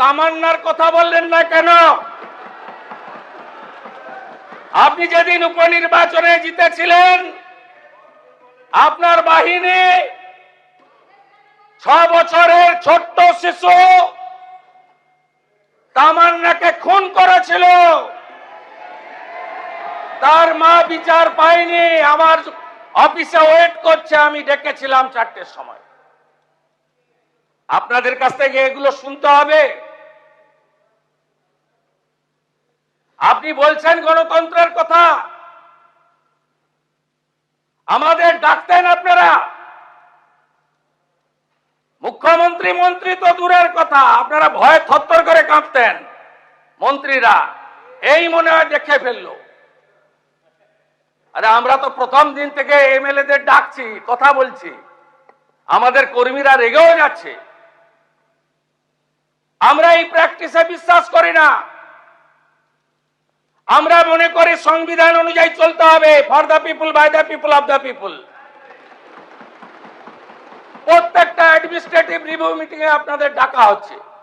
তামান্নার কথা বললেন না কেন? আপনি যেদিন উপনির্বাচনে জিতেছিলেন, আপনার বাহিনী 6 বছরের ছোট্ট শিশু তামান্নাকে খুন করেছিল। তার মা বিচার পায়নি, আমার অফিসে ওয়েট করছে, আমি ডেকেছিলাম 4টের সময়। আপনাদের কাছ থেকে এগুলো শুনতে হবে? আপনি বলছেন গণতন্ত্রের কথা, আমাদের ডাকতেন আপনারা। মুখ্যমন্ত্রী মন্ত্রী তো দূরের কথা, আপনারা ভয়ে থরথর করে কাঁপতেন। মন্ত্রীরা এই মনে হয় দেখে ফেললো। আরে আমরা তো প্রথম দিন থেকে এমএলএদের ডাকছি, কথা বলছি, আমাদের কর্মীরা রেগেও যাচ্ছে। আমরা এই প্র্যাকটিসে বিশ্বাস করি না। আমরা মনে করি সংবিধান অনুযায়ী চলতে হবে, for the people, by the people, of the people. প্রত্যেকটা অ্যাডমিনিস্ট্রেটিভ রিভিউ মিটিং এ আপনাদের ডাকা হচ্ছে।